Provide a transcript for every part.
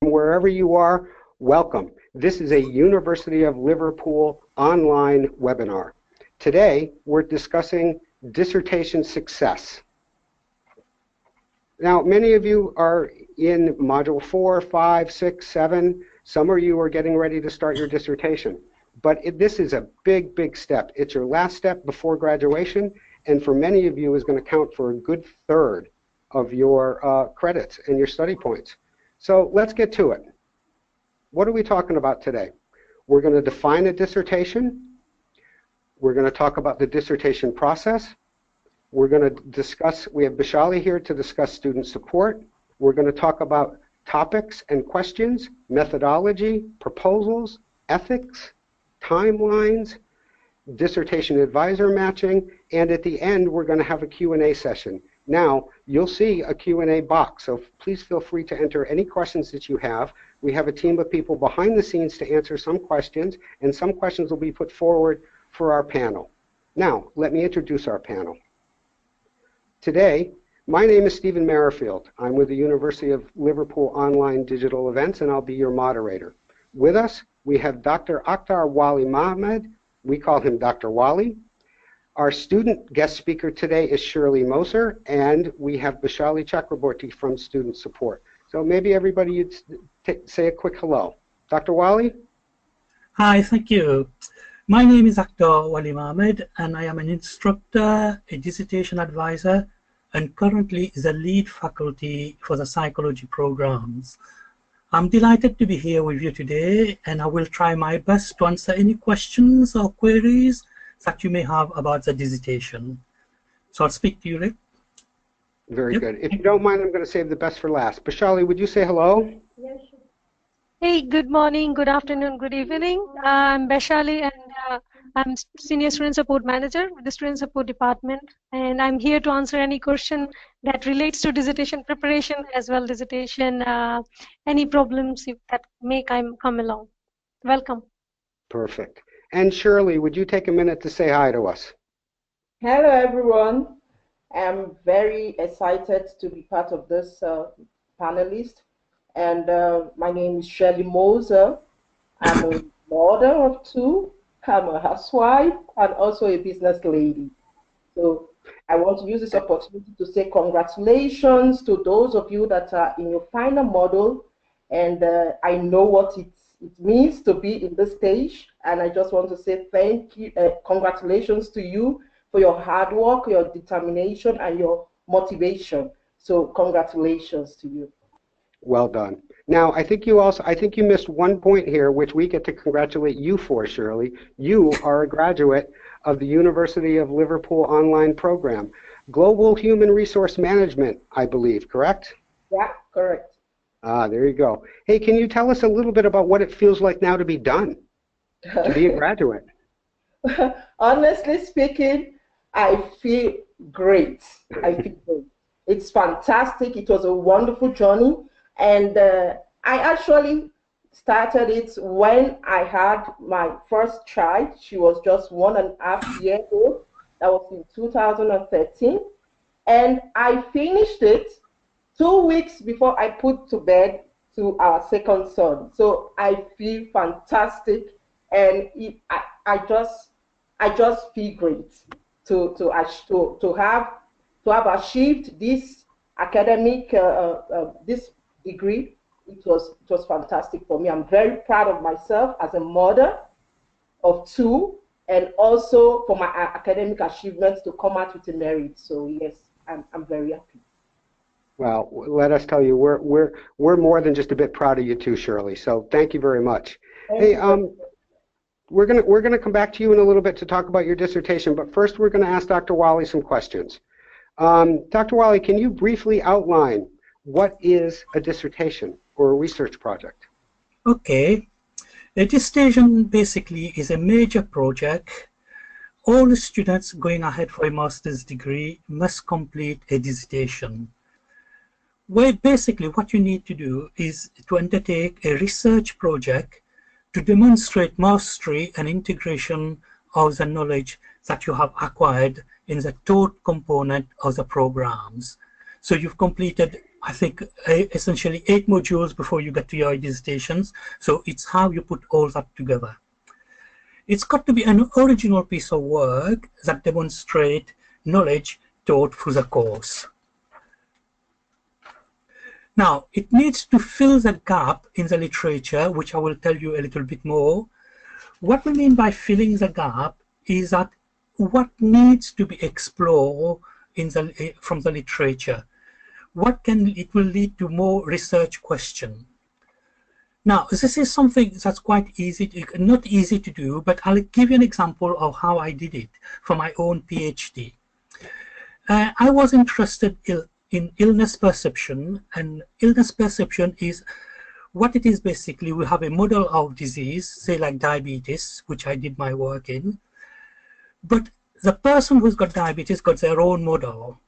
wherever you are, welcome. This is a University of Liverpool online webinar. Today, we're discussing dissertation success. Now, many of you are in Module 4, 5, 6, 7. Some of you are getting ready to start your dissertation. But this is a big, big step. It's your last step before graduation, and for many of you is going to count for a good third of your credits and your study points. So let's get to it. What are we talking about today? We're going to define a dissertation. We're going to talk about the dissertation process. We're going to discuss, we have Shirley here to discuss student support. We're going to talk about topics and questions, methodology, proposals, ethics, timelines, dissertation advisor matching, and at the end we're going to have a Q&A session. Now, you'll see a Q&A box, so please feel free to enter any questions that you have. We have a team of people behind the scenes to answer some questions, and some questions will be put forward for our panel. Now, let me introduce our panel. Today, my name is Stephen Merrifield. I'm with the University of Liverpool Online Digital Events, and I'll be your moderator. With us, we have Dr. Akhtar Wally Mohammed. We call him Dr. Wally. Our student guest speaker today is Shirley Moser, and we have Shirley Chakraborty from Student Support. So maybe everybody you'd say a quick hello. Dr. Wally? Hi, thank you. My name is Dr. Wally Mohammed, and I am an instructor, a dissertation advisor, and currently is a lead faculty for the psychology programs. I'm delighted to be here with you today, and I will try my best to answer any questions or queries that you may have about the dissertation. So I'll speak to you, Rick. Very good. If you don't mind, I'm going to save the best for last. Shirley, would you say hello? Yes, sure. Hey, good morning, good afternoon, good evening. I'm Shirley, and I'm Senior Student Support Manager with the Student Support Department, and I'm here to answer any question that relates to dissertation preparation as well dissertation, any problems that may come along. Welcome. Perfect. And Shirley, would you take a minute to say hi to us? Hello, everyone. I'm very excited to be part of this panelist. And my name is Shirley Moser. I'm a mother of two. I'm a housewife and also a business lady. So I want to use this opportunity to say congratulations to those of you that are in your final model. And I know what it means to be in this stage. And I just want to say thank you, congratulations to you for your hard work, your determination, and your motivation. So congratulations to you. Well done. Now, I think you missed one point here, which we get to congratulate you for, Shirley. You are a graduate of the University of Liverpool Online program. Global Human Resource Management, I believe, correct? Yeah, correct. Ah, there you go. Hey, can you tell us a little bit about what it feels like now to be done, to be a graduate? Honestly speaking, I feel great. I feel great. It's fantastic. It was a wonderful journey. And I actually started it when I had my first child. She was just 1.5 years old. That was in 2013. And I finished it 2 weeks before I put to bed to our second son. So I feel fantastic, and I just feel great to have achieved this academic this degree. It was fantastic for me. I'm very proud of myself as a mother of two, and also for my academic achievements to come out with a merit. So yes, I'm very happy. Well, let us tell you, we're more than just a bit proud of you too, Shirley. So thank you very much. Hey, we're gonna come back to you in a little bit to talk about your dissertation, but first we're gonna ask Dr. Wally some questions. Dr. Wally, can you briefly outline what is a dissertation or a research project? Okay. A dissertation basically is a major project. All the students going ahead for a master's degree must complete a dissertation, where basically what you need to do is to undertake a research project to demonstrate mastery and integration of the knowledge that you have acquired in the taught component of the programs. So you've completed I think, essentially 8 modules before you get to your dissertations. So it's how you put all that together. It's got to be an original piece of work that demonstrates knowledge taught through the course. Now, it needs to fill the gap in the literature, which I will tell you a little bit more. What we mean by filling the gap is that what needs to be explored from the literature. It will lead to more research question. Now, this is something that's quite easy, not easy to do, but I'll give you an example of how I did it for my own PhD. I was interested in illness perception, and illness perception is what it is basically. We have a model of disease, say like diabetes, which I did my work in, but the person who's got diabetes got their own model.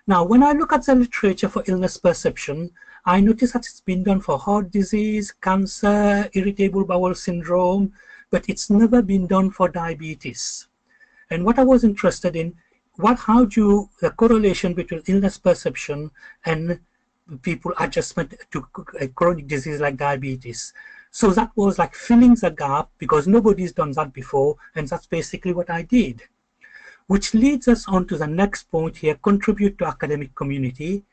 Now, when I look at the literature for illness perception, I notice that it's been done for heart disease, cancer, irritable bowel syndrome, but it's never been done for diabetes. And what I was interested in, the correlation between illness perception and people adjustment to a chronic disease like diabetes. So that was like filling the gap because nobody's done that before, and that's basically what I did. Which leads us on to the next point here, contribute to academic community.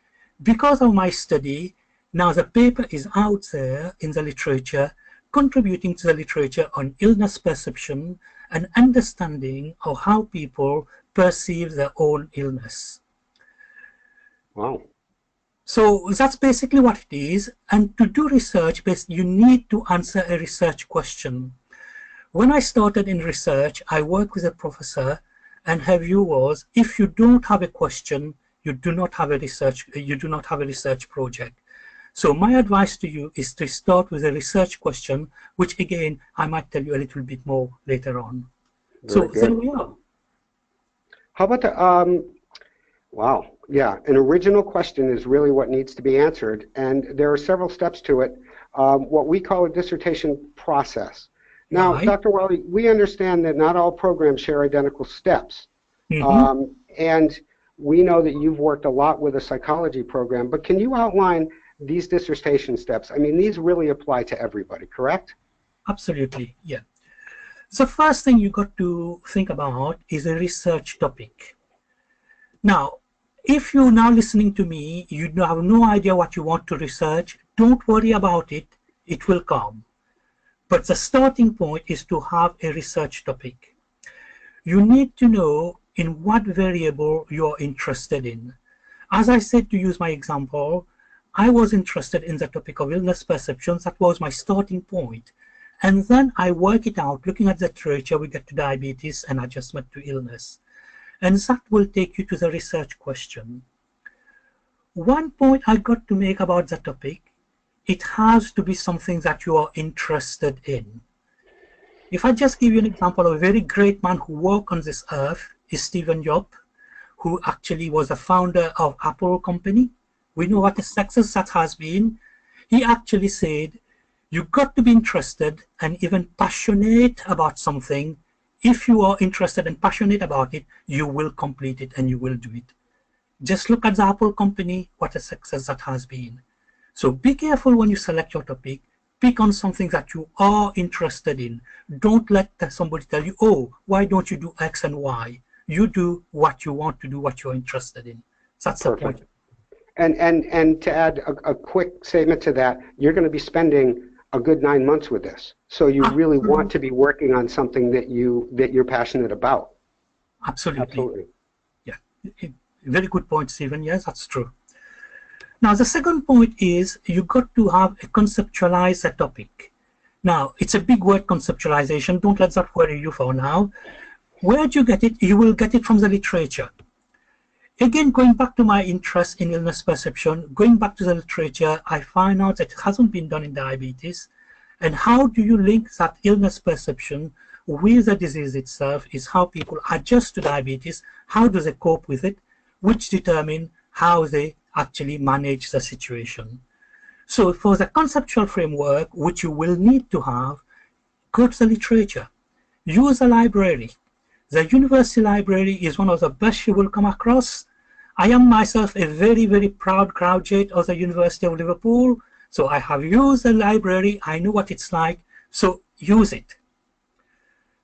Because of my study, now the paper is out there in the literature, contributing to the literature on illness perception and understanding of how people perceive their own illness. Wow. So that's basically what it is. And to do research, you need to answer a research question. When I started in research, I worked with a professor, and her view was, if you don't have a question, you do not have a research project. So my advice to you is to start with a research question, which again I might tell you a little bit more later on. So there we are. How about the wow, yeah, an original question is really what needs to be answered, and there are several steps to it, what we call a dissertation process. Now, Right. Dr. Wally, we understand that not all programs share identical steps. And we know that you've worked a lot with a psychology program, but can you outline these dissertation steps? I mean, these really apply to everybody, correct? Absolutely, yeah. The first thing you got to think about is a research topic. Now, if you're now listening to me, you have no idea what you want to research, don't worry about it, it will come. But the starting point is to have a research topic. You need to know in what variable you're interested in. As I said, to use my example, I was interested in the topic of illness perceptions. That was my starting point. And then I work it out, looking at the literature, we get to diabetes and adjustment to illness. And that will take you to the research question. One point I got to make about the topic, it has to be something that you are interested in. If I just give you an example of a very great man who walked on this earth, is Stephen Jobs, who actually was the founder of Apple company. We know what a success that has been. He actually said, you've got to be interested and even passionate about something. If you are interested and passionate about it, you will complete it and you will do it. Just look at the Apple company, what a success that has been. So be careful when you select your topic. Pick on something that you are interested in. Don't let somebody tell you, oh, why don't you do X and Y? You do what you want to do, what you're interested in. That's the point. And to add a quick statement to that, you're going to be spending a good 9 months with this. So you really want to be working on something that you're passionate about. Absolutely. Yeah, very good point, Stephen. Yes, that's true. Now, the second point is you've got to have a conceptualize a topic. Now, it's a big word, conceptualization. Don't let that worry you for now. Where do you get it? You will get it from the literature. Again, going back to my interest in illness perception, going back to the literature, I find out that it hasn't been done in diabetes. And how do you link that illness perception with the disease itself is how people adjust to diabetes, how do they cope with it, which determine how they actually manage the situation. So for the conceptual framework, which you will need to have, go to the literature, use a library. The university library is one of the best you will come across. I am myself a very, very proud graduate of the University of Liverpool. So I have used the library. I know what it's like. So use it.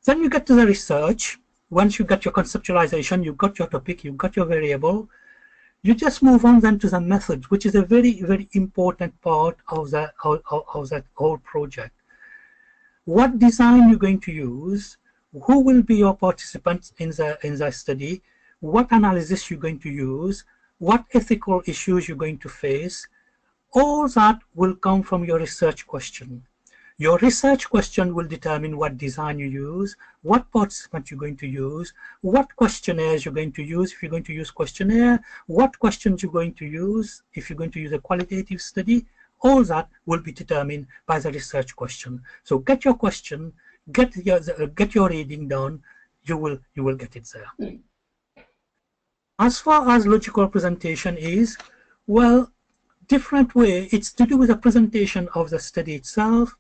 Then you get to the research. Once you get your conceptualization, you've got your topic, you've got your variable. You just move on then to the method, which is a very, very important part of that whole project. What design you're going to use, who will be your participants in the study, what analysis you're going to use, what ethical issues you're going to face, all that will come from your research question. Your research question will determine what design you use, what participant you're going to use, what questionnaires you're going to use if you're going to use questionnaire, what questions you're going to use if you're going to use a qualitative study. All that will be determined by the research question. So get your question, get your reading done, you will get it there. As far as logical presentation is, well, different way. It's to do with the presentation of the study itself.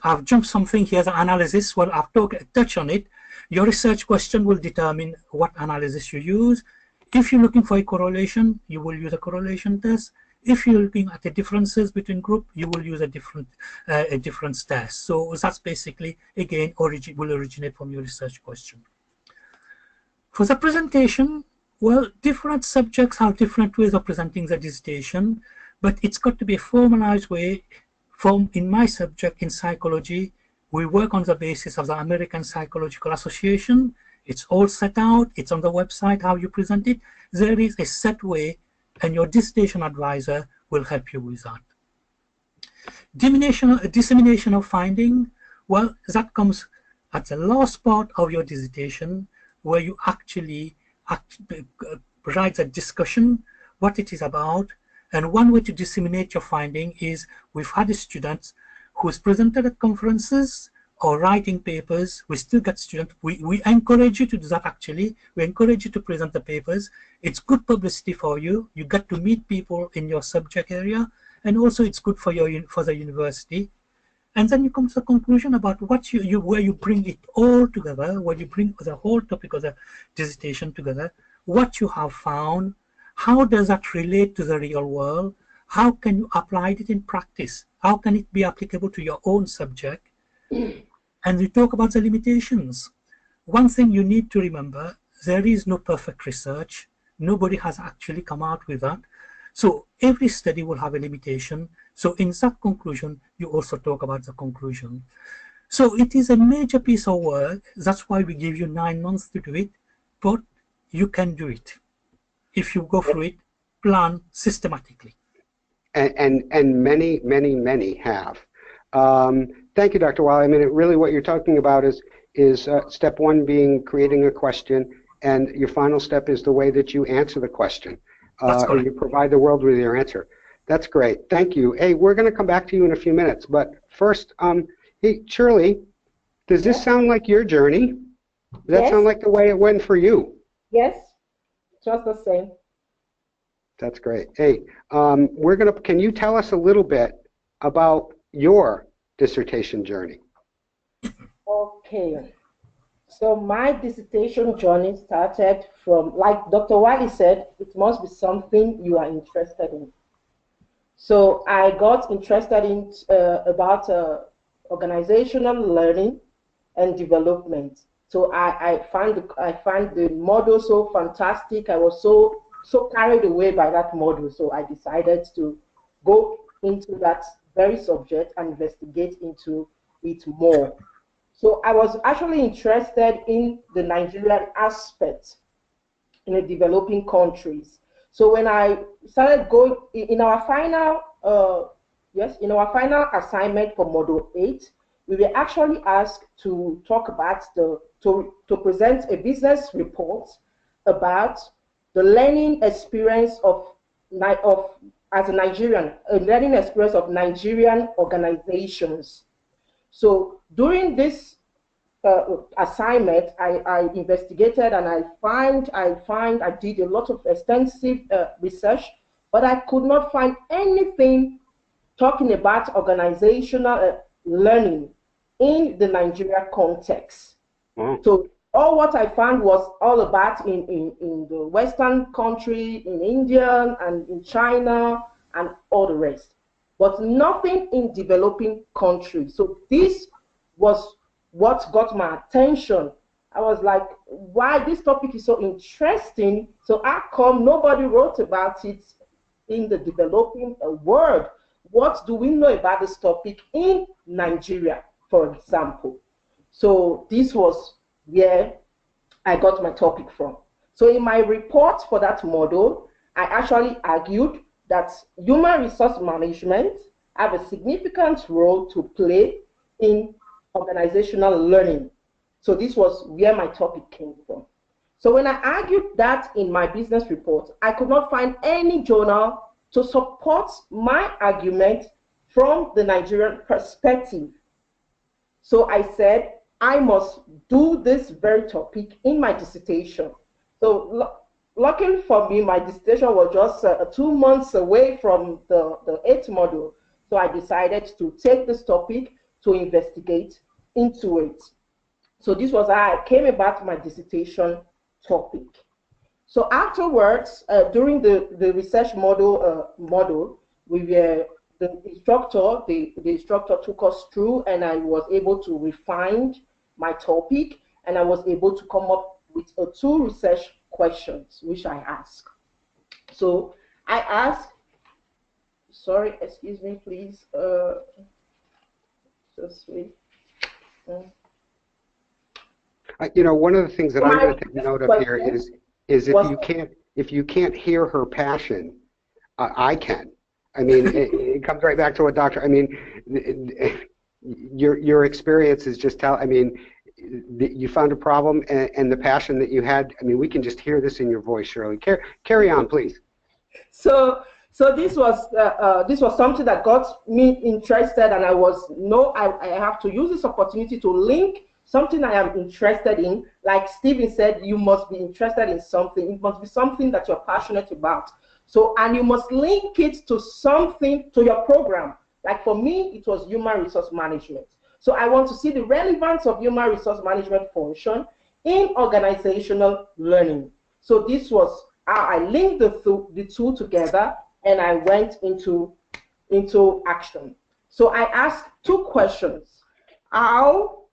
I've jumped something here, the analysis. Well, I've touched on it. Your research question will determine what analysis you use. If you're looking for a correlation, you will use a correlation test. If you're looking at the differences between groups, you will use a different test. So that's basically, again, will originate from your research question. For the presentation, well, different subjects have different ways of presenting the dissertation, but it's got to be a formalized way. In my subject in psychology, we work on the basis of the American Psychological Association. It's all set out. It's on the website how you present it. There is a set way, and your dissertation advisor will help you with that. Dissemination of finding, well, that comes at the last part of your dissertation, where you actually write a discussion, what it is about. And one way to disseminate your finding is, we've had students who's presented at conferences or writing papers. We still get students. We encourage you to do that, actually. We encourage you to present the papers. It's good publicity for you. You get to meet people in your subject area, and also it's good for the university. And then you come to the conclusion about what where you bring it all together, where you bring the whole topic of the dissertation together, what you have found. How does that relate to the real world? How can you apply it in practice? How can it be applicable to your own subject? And we talk about the limitations. One thing you need to remember, there is no perfect research. Nobody has actually come out with that. So every study will have a limitation. So in that conclusion, you also talk about the conclusion. So it is a major piece of work. That's why we give you 9 months to do it, but you can do it if you go through it, plan systematically. And many have. Thank you, Dr. Wally. I mean, really what you're talking about is step one being creating a question, and your final step is the way that you answer the question. Or you provide the world with your answer. That's great. Thank you. Hey, we're going to come back to you in a few minutes, but first, hey, Shirley, does this sound like your journey? Does that sound like the way it went for you? Yes. Just the same. That's great. Hey, can you tell us a little bit about your dissertation journey? Okay. So my dissertation journey started from, like Dr. Wally said, it must be something you are interested in. So I got interested in about organizational learning and development. So I find the model so fantastic. I was so carried away by that model. So I decided to go into that very subject and investigate into it more. So I was actually interested in the Nigerian aspect in the developing countries. So when I started going in our final, assignment for Module 8, we were actually asked to talk about to present a business report about the learning experience as a Nigerian, a learning experience of Nigerian organizations. So during this assignment, I investigated and I did a lot of extensive research, but I could not find anything talking about organizational learning in the Nigeria context. So all what I found was all about in the Western country, in India and in China and all the rest, but nothing in developing countries. So this was what got my attention. I was like, why this topic is so interesting? So how come nobody wrote about it in the developing world? What do we know about this topic in Nigeria, for example? So this was where I got my topic from. So in my report for that model, I actually argued that human resource management have a significant role to play in organizational learning. So this was where my topic came from. So when I argued that in my business report, I could not find any journal to support my argument from the Nigerian perspective. So I said, I must do this very topic in my dissertation. So luckily for me, my dissertation was just 2 months away from the 8th module. So I decided to take this topic to investigate into it. So this was how I came about my dissertation topic. So afterwards, during the research module, the instructor took us through, and I was able to refine my topic, and I was able to come up with 2 research questions which I asked. So I asked, sorry, excuse me, please. Just wait. You know, one of the things that I'm going to take note of here is if you can't hear her passion, I can. I mean, it comes right back to what Dr. I mean, your experience is just I mean, you found a problem and the passion that you had. I mean, we can just hear this in your voice, Shirley. Carry on, please. So this was something that got me interested, and I have to use this opportunity to link something I am interested in. Like Stephen said, you must be interested in something. It must be something that you're passionate about. So, and you must link it to something, to your program. Like for me, it was human resource management. So I want to see the relevance of human resource management function in organizational learning. So this was how I linked the two together, and I went into action. So I asked 2 questions. How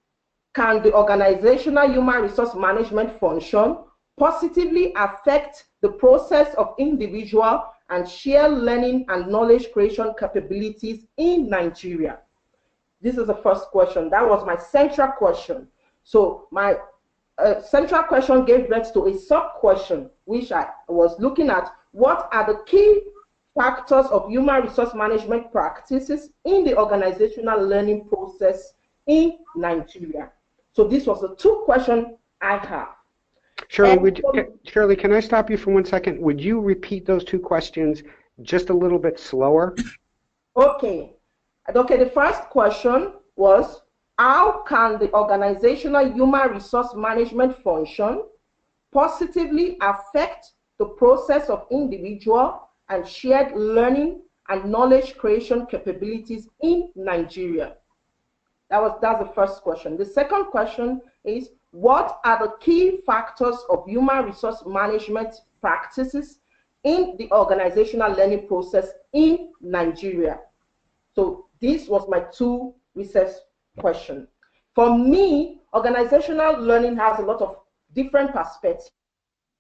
can the organizational human resource management function positively affect the process of individual and shared learning and knowledge creation capabilities in Nigeria? This is the first question. That was my central question. So my central question gave birth to a sub-question, which I was looking at. What are the key factors of human resource management practices in the organizational learning process in Nigeria? So this was the 2 questions I have. Shirley, can I stop you for 1 second? Would you repeat those 2 questions just a little bit slower? Okay. The first question was, how can the organizational human resource management function positively affect the process of individual and shared learning and knowledge creation capabilities in Nigeria? That's the first question. The second question is, what are the key factors of human resource management practices in the organizational learning process in Nigeria? So this was my 2 research questions. For me, organizational learning has a lot of different perspectives.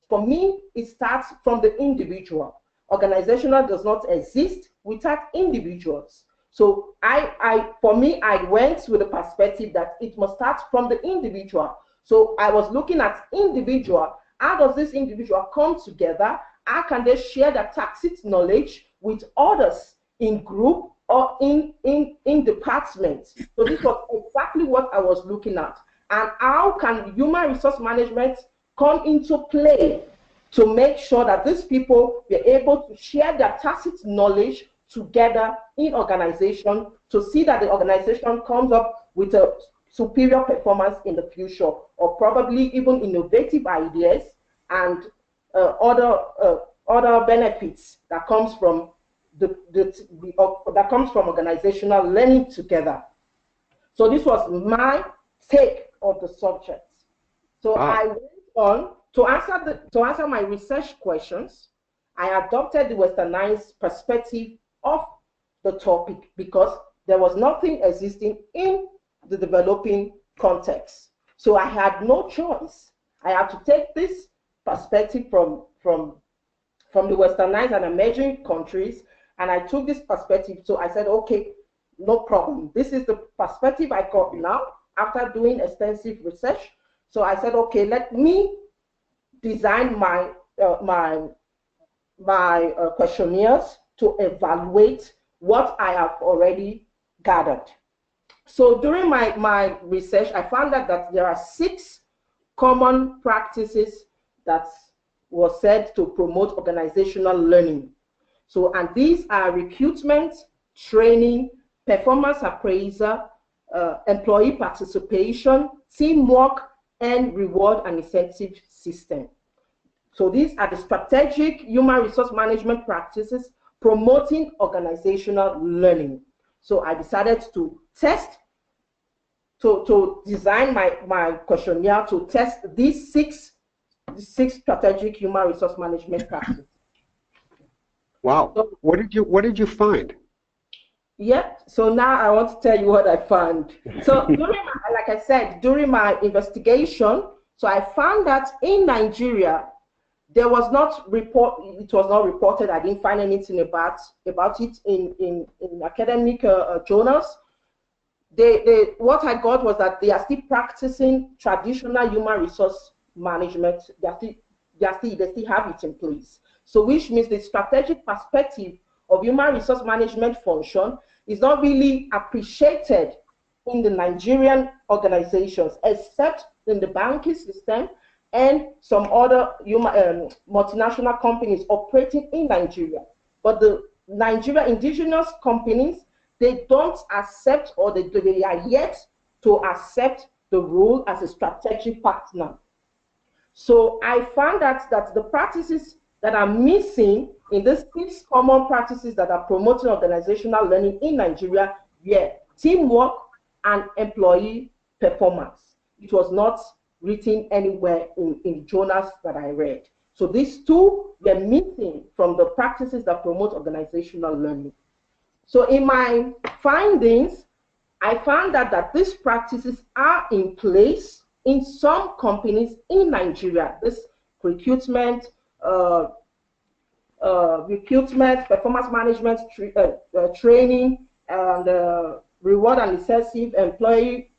For me, it starts from the individual. Organizational does not exist without individuals. So for me, I went with the perspective that it must start from the individual. So I was looking at individual. How does this individual come together? How can they share their tacit knowledge with others in group or in departments? So this was exactly what I was looking at. And how can human resource management come into play to make sure that these people were able to share their tacit knowledge together in organization to see that the organization comes up with a superior performance in the future, or probably even innovative ideas and other benefits that comes from organizational learning together. So this was my take of the subject. So Wow. I went on to answer my research questions. I adopted the westernized perspective of the topic because there was nothing existing in the developing context. So I had no choice. I had to take this perspective from the westernized and emerging countries, and I took this perspective. So I said, okay, no problem. This is the perspective I got now after doing extensive research. So I said, okay, let me design my questionnaires to evaluate what I have already gathered. So during my research, I found out that there are 6 common practices that were said to promote organizational learning. So, and these are recruitment, training, performance appraisal, employee participation, teamwork, and reward and incentive system. So these are the strategic human resource management practices promoting organizational learning. So I decided to test, to design my questionnaire to test these six strategic human resource management practices. Wow. So, what did you find? Yeah, so now I want to tell you what I found. So like I said, during my investigation, so I found that in Nigeria, it was not reported. I didn't find anything about it in academic journals. What I got was that they are still practicing traditional human resource management. They still have it in place. So which means the strategic perspective of human resource management function is not really appreciated in the Nigerian organizations, except in the banking system and some other multinational companies operating in Nigeria. But the Nigeria indigenous companies, they don't accept, or they are yet to accept the role as a strategic partner. So I found that the practices that are missing in these 6 common practices that are promoting organizational learning in Nigeria were teamwork and employee performance. It was not written anywhere in the journals that I read. So these 2 were missing from the practices that promote organizational learning. So in my findings, I found that these practices are in place in some companies in Nigeria. This recruitment, performance management, training, and reward and incentive, employee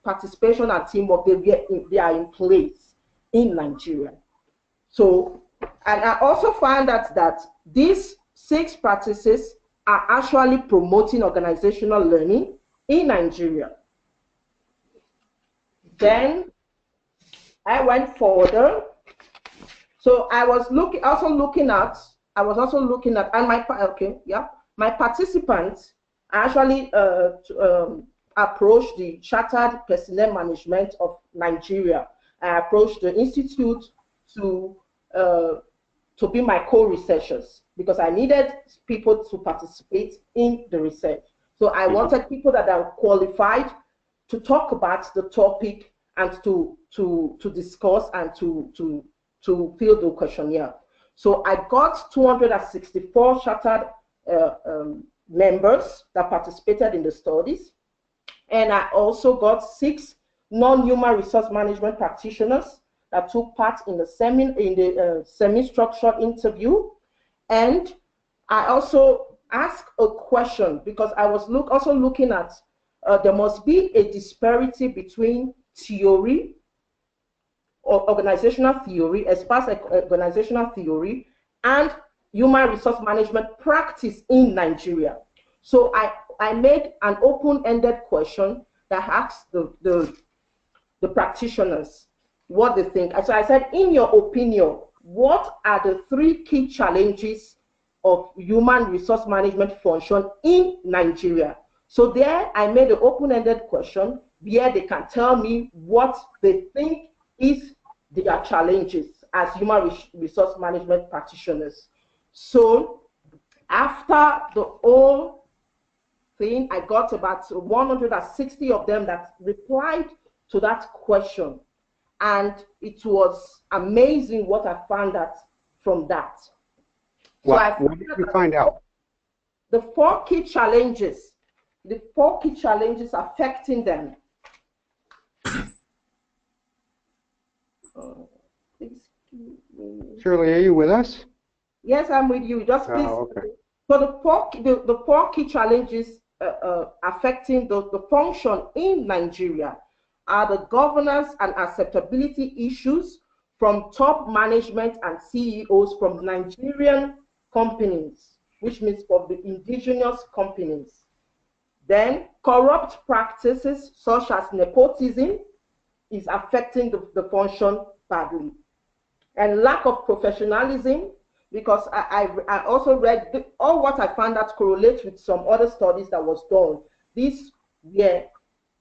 participation and teamwork, they are in place in Nigeria. So, and I also found that these 6 practices are actually promoting organizational learning in Nigeria. Then I went further. So I was also looking at, and my participants actually approached the Chartered Personnel Management of Nigeria. I approached the institute to be my co-researchers because I needed people to participate in the research. So I wanted people that are qualified to talk about the topic and to discuss and to fill the questionnaire. So I got 264 chartered members that participated in the studies, and I also got 6 non-human resource management practitioners that took part in the semi-structured interview. And I also asked a question because I was also looking at there must be a disparity between theory or organizational theory, as far as organizational theory, and human resource management practice in Nigeria. So I made an open-ended question that asked the practitioners what they think. So I said, in your opinion, what are the 3 key challenges of human resource management function in Nigeria? So there I made an open-ended question where they can tell me what they think is their challenges as human resource management practitioners. So after the whole thing, I got about 160 of them that replied to that question. and it was amazing what I found out from that. What did you find out? The 4 key challenges affecting them. Shirley, are you with us? Yes, I'm with you. Just please. Oh, okay. So the 4 key challenges affecting the function in Nigeria are the governance and acceptability issues from top management and CEOs from Nigerian companies, which means from the indigenous companies. Then corrupt practices such as nepotism is affecting the function badly. And lack of professionalism, because I also read all what I found that correlates with some other studies that was done. These were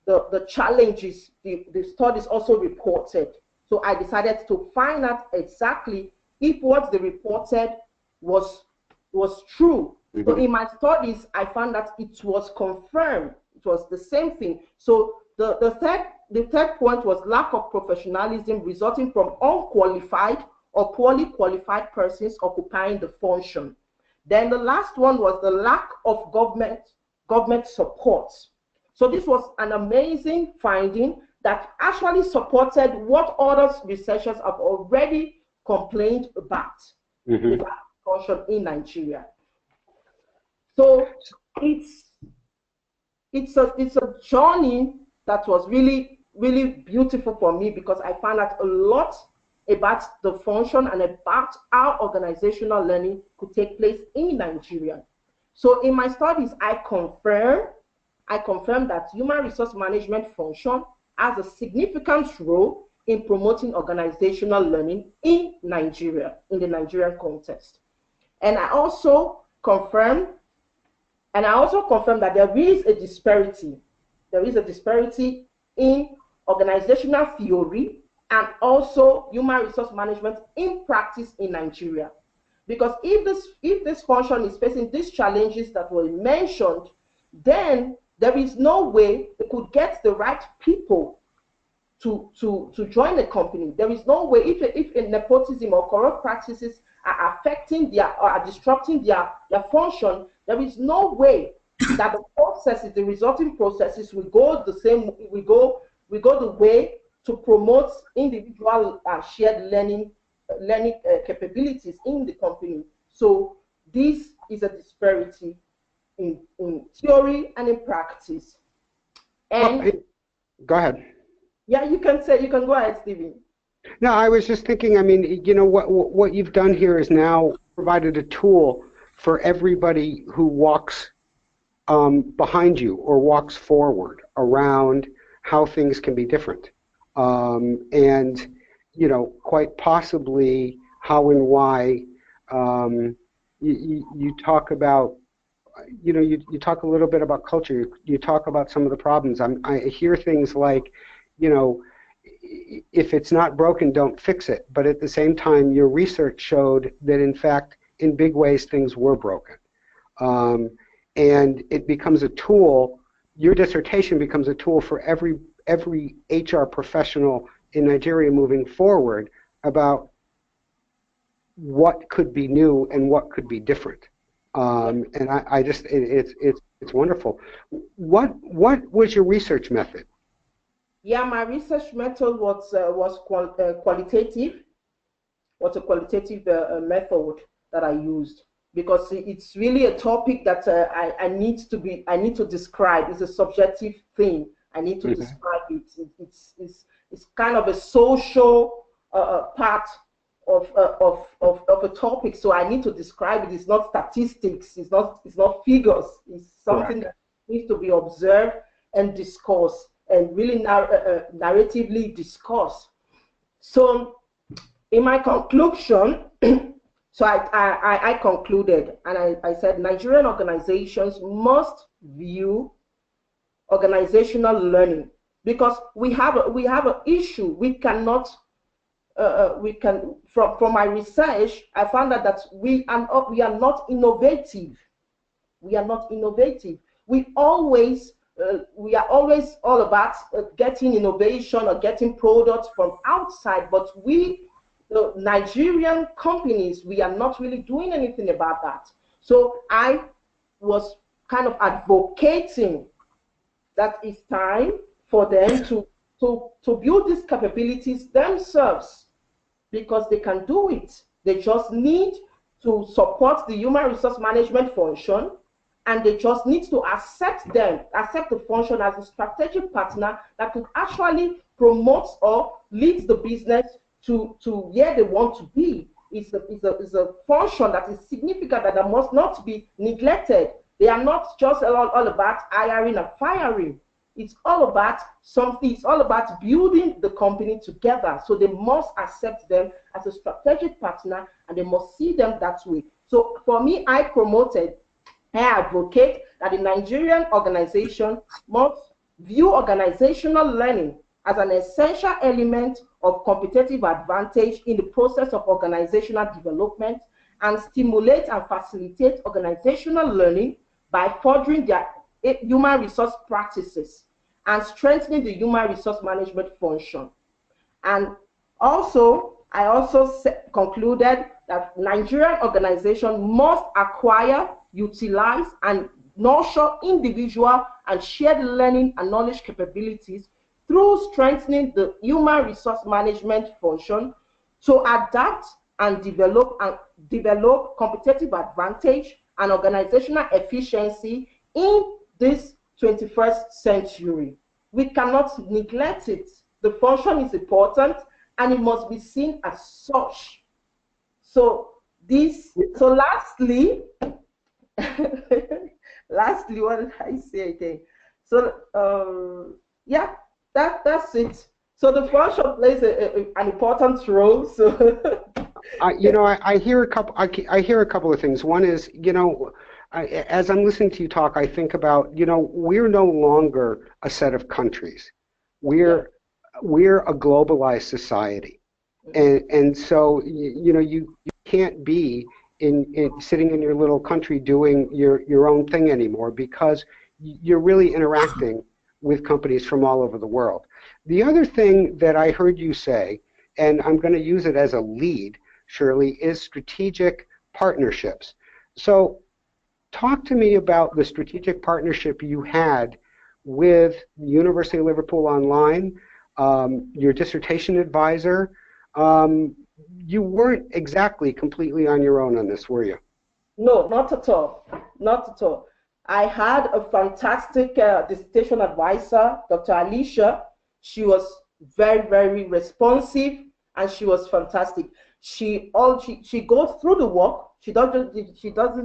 the challenges the studies also reported. So I decided to find out exactly if what they reported was true. Mm-hmm. So in my studies, I found that it was confirmed. It was the same thing. So the third point was lack of professionalism resulting from unqualified or poorly qualified persons occupying the function. Then the last one was the lack of government support. So this was an amazing finding that actually supported what other researchers have already complained about, mm-hmm. the function in Nigeria. So it's a journey that was really, really beautiful for me, because I found out a lot about the function and about how organizational learning could take place in Nigeria. So in my studies, I confirmed that human resource management function has a significant role in promoting organizational learning in Nigeria, in the Nigerian context. And I also confirmed that there is a disparity. There is a disparity in organizational theory and also human resource management in practice in Nigeria. Because if this function is facing these challenges that were mentioned, then there is no way they could get the right people to join the company. There is no way, if nepotism or corrupt practices are affecting are disrupting their function, there is no way that the processes, the resulting processes will go the way to promote individual shared learning capabilities in the company. So this is a disparity in theory and in practice. And go ahead. Yeah, you can go ahead, Stephen. No, I was just thinking, I mean, you know, what you've done here is now provided a tool for everybody who walks behind you or walks forward around how things can be different. And, you know, quite possibly how and why you talk about, you know, you talk a little bit about culture. You talk about some of the problems. I hear things like, you know, if it's not broken, don't fix it. But at the same time, your research showed that, in fact, in big ways, things were broken. And it becomes a tool, your dissertation becomes a tool for every HR professional in Nigeria moving forward about what could be new and what could be different. And I just, it's wonderful. What was your research method? Yeah, my research method was qualitative. Was a qualitative method that I used, because it's really a topic that I need to describe. It's a subjective thing. I need to describe it. It's kind of a social part of a topic, so I need to describe it. It's not statistics. It's not figures. It's something that needs to be observed and discussed, and really narratively discussed. So in my conclusion, so I concluded, and I said Nigerian organizations must view organizational learning, because we have an issue. We cannot from my research, I found out that we are not innovative. We are not innovative. We always we are always all about getting innovation or getting products from outside, but we, the Nigerian companies, we are not really doing anything about that. So I was kind of advocating that it's time for them to build these capabilities themselves, because they can do it. They just need to support the human resource management function, and they just need to accept the function as a strategic partner that could actually promote or lead the business to where they want to be. It's a function that is significant, that must not be neglected. They are not just all about hiring and firing. It's all about something. It's all about building the company together. So they must accept them as a strategic partner, and they must see them that way. So for me, I advocate that the Nigerian organization must view organizational learning as an essential element of competitive advantage in the process of organizational development, and stimulate and facilitate organizational learning by furthering their human resource practices and strengthening the human resource management function. And also, I also concluded that Nigerian organizations must acquire, utilize, and nurture individual and shared learning and knowledge capabilities through strengthening the human resource management function to adapt and develop competitive advantage and organizational efficiency in this 21st century. We cannot neglect it. The function is important, and it must be seen as such. So lastly, lastly, what did I say again? So yeah, that's it. So the function plays an important role. So I hear a couple of things. One is, as I'm listening to you talk, I think about, we're no longer a set of countries. We're a globalized society, and so you can't be sitting in your little country doing your own thing anymore, because you're really interacting with companies from all over the world. The other thing that I heard you say, and I'm going to use it as a lead, Shirley, is strategic partnerships. So talk to me about the strategic partnership you had with the University of Liverpool Online, your dissertation advisor. You weren't exactly completely on your own on this, were you? No, not at all. Not at all. I had a fantastic dissertation advisor, Dr. Alicia. She was very, very responsive, and she was fantastic. She goes through the work. She doesn't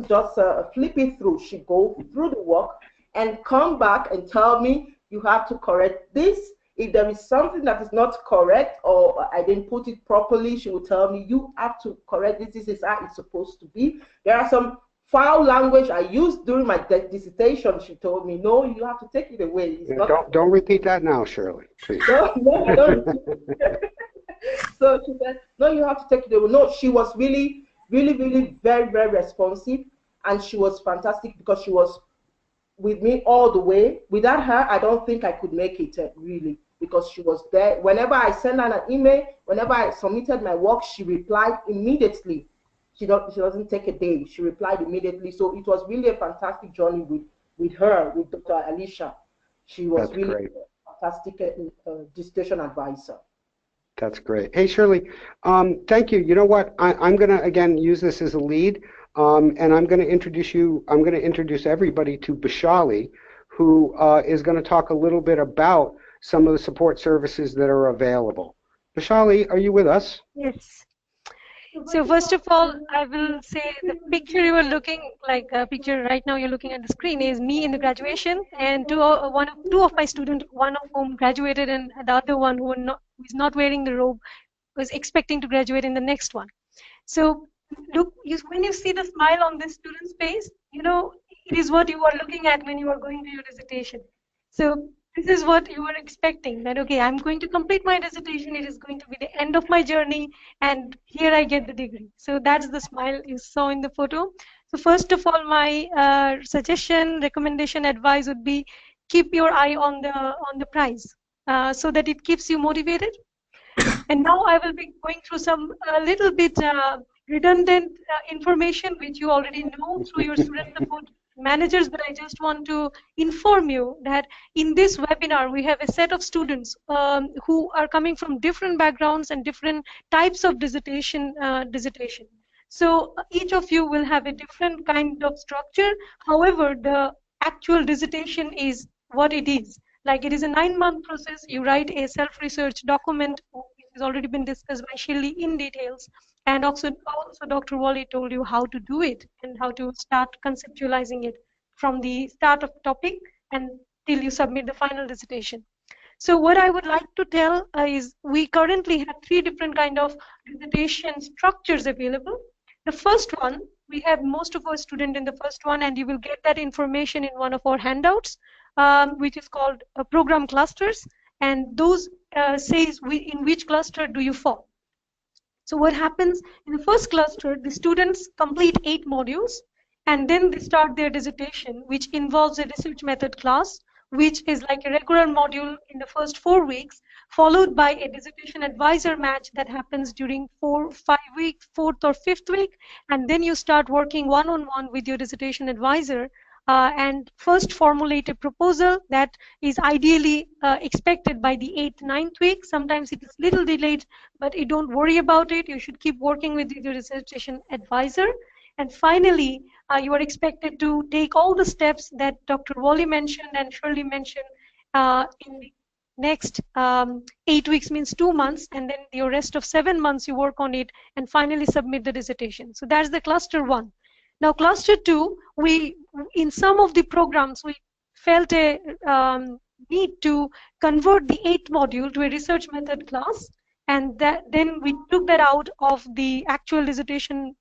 just flip it through. She goes through the work and come back and tell me, you have to correct this. If there is something that is not correct, or I didn't put it properly, she will tell me, you have to correct this. This is how it's supposed to be. There are some foul language I used during my dissertation. She told me, no, you have to take it away. Don't repeat that now, Shirley, please. No. So she said, no, you have to take it away. No, she was really, really, really very, very responsive, and she was fantastic because she was with me all the way. Without her, I don't think I could make it, really, because she was there. Whenever I sent her an email, whenever I submitted my work, she replied immediately. She doesn't take a day. She replied immediately. So it was really a fantastic journey with her, with Dr. Alicia. She was That's really great. a fantastic dissertation advisor. That's great. Hey, Shirley, thank you. You know what? I'm going to, again, use this as a lead, and I'm going to introduce everybody to Bashali, who is going to talk a little bit about some of the support services that are available. Bashali, are you with us? Yes. So first of all, I will say the picture you are looking, like a picture right now you're looking at the screen, is me in the graduation, and two of my students, one of whom graduated and the other one who is not wearing the robe, was expecting to graduate in the next one. So look, when you see the smile on this student's face, it is what you are looking at when you are going to your dissertation. So this is what you are expecting, that okay, I'm going to complete my dissertation, it is going to be the end of my journey, and here I get the degree. So that's the smile you saw in the photo. So first of all, my suggestion, recommendation, advice would be keep your eye on the prize so that it keeps you motivated. And now I will be going through some little bit redundant information which you already know through your student support managers, but I just want to inform you that in this webinar we have a set of students who are coming from different backgrounds and different types of dissertation. So each of you will have a different kind of structure. However, the actual dissertation is what it is. Like, it is a 9-month process. You write a self-research document, which has already been discussed by Shirley in details. And also Dr. Wally told you how to do it and how to start conceptualizing it from the start of the topic and till you submit the final dissertation. So what I would like to tell is we currently have 3 different kind of dissertation structures available. The first one, we have most of our students in the first one, and you will get that information in one of our handouts, which is called program clusters, and those says in which cluster do you fall. So what happens in the first cluster, the students complete 8 modules, and then they start their dissertation, which involves a research method class, which is like a regular module in the first 4 weeks, followed by a dissertation advisor match that happens during 4-5 weeks, 4th or 5th week, and then you start working one-on-one with your dissertation advisor and first formulate a proposal that is ideally expected by the 8th-9th week. Sometimes it is little delayed, but you don't worry about it. You should keep working with your dissertation advisor. And finally, you are expected to take all the steps that Dr. Wally mentioned and Shirley mentioned in the next 8 weeks, means 2 months, and then the rest of 7 months you work on it and finally submit the dissertation. So that's the cluster 1. Now cluster 2, in some of the programs we felt a need to convert the 8th module to a research method class, and then we took that out of the actual dissertation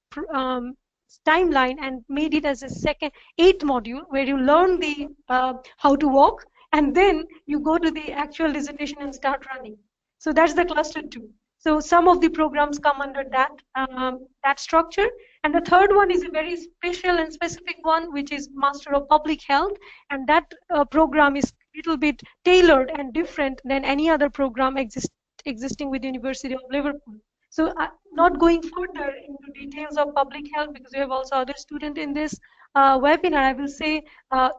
timeline and made it as a second 8th module where you learn the how to walk, and then you go to the actual dissertation and start running. So that's the cluster 2. So some of the programs come under that structure. And the third one is a very special and specific one, which is Master of Public Health, and that program is a little bit tailored and different than any other program existing with University of Liverpool. So not going further into details of public health, because we have also other students in this webinar, I will say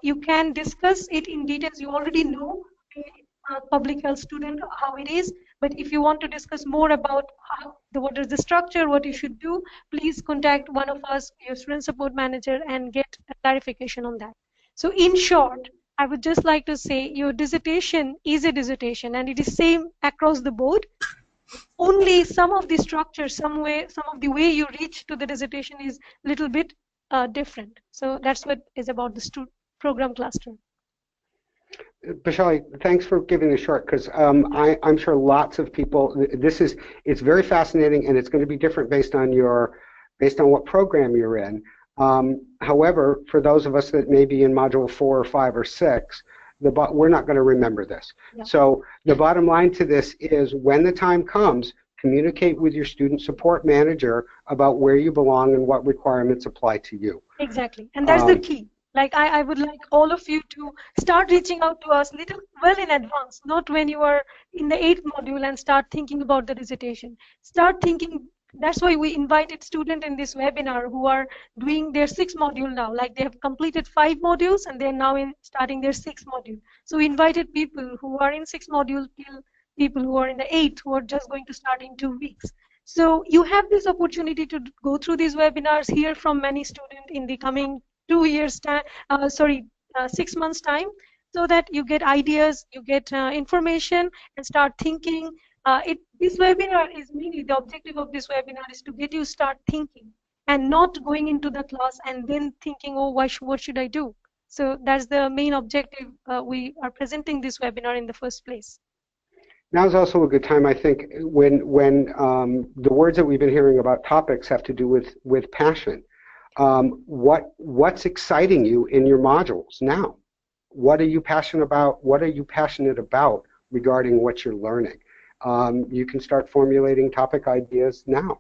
you can discuss it in details. You already know public health student how it is, but if you want to discuss more about what is the structure, what you should do, please contact one of us, your student support manager, and get a clarification on that. So in short, I would just like to say your dissertation is a dissertation and it is same across the board. Only some of the structures, some of the way you reach to the dissertation is a little bit different. So that's what is about the program cluster. Shirley, thanks for giving the short, because I'm sure lots of people, it's very fascinating, and it's going to be different based on what program you're in. However, for those of us that may be in module 4 or 5 or 6, we're not going to remember this. Yeah. So the bottom line to this is, when the time comes, communicate with your student support manager about where you belong and what requirements apply to you. Exactly, and that's the key. Like I would like all of you to start reaching out to us well in advance, not when you are in the 8th module and start thinking about the dissertation. Start thinking. That's why we invited students in this webinar who are doing their 6th module now. Like, they have completed 5 modules and they're now starting their 6th module. So we invited people who are in 6th module till people who are in the 8th, who are just going to start in 2 weeks. So you have this opportunity to go through these webinars, hear from many students in the coming 2 years time, 6 months time, so that you get ideas, you get information, and start thinking. This webinar is really, the objective of this webinar is to get you start thinking and not going into the class and then thinking, oh, what should I do? So that's the main objective. We are presenting this webinar in the first place. Now is also a good time, I think, when the words that we've been hearing about topics have to do with passion. What's exciting you in your modules now? What are you passionate about? What are you passionate about regarding what you're learning? You can start formulating topic ideas now.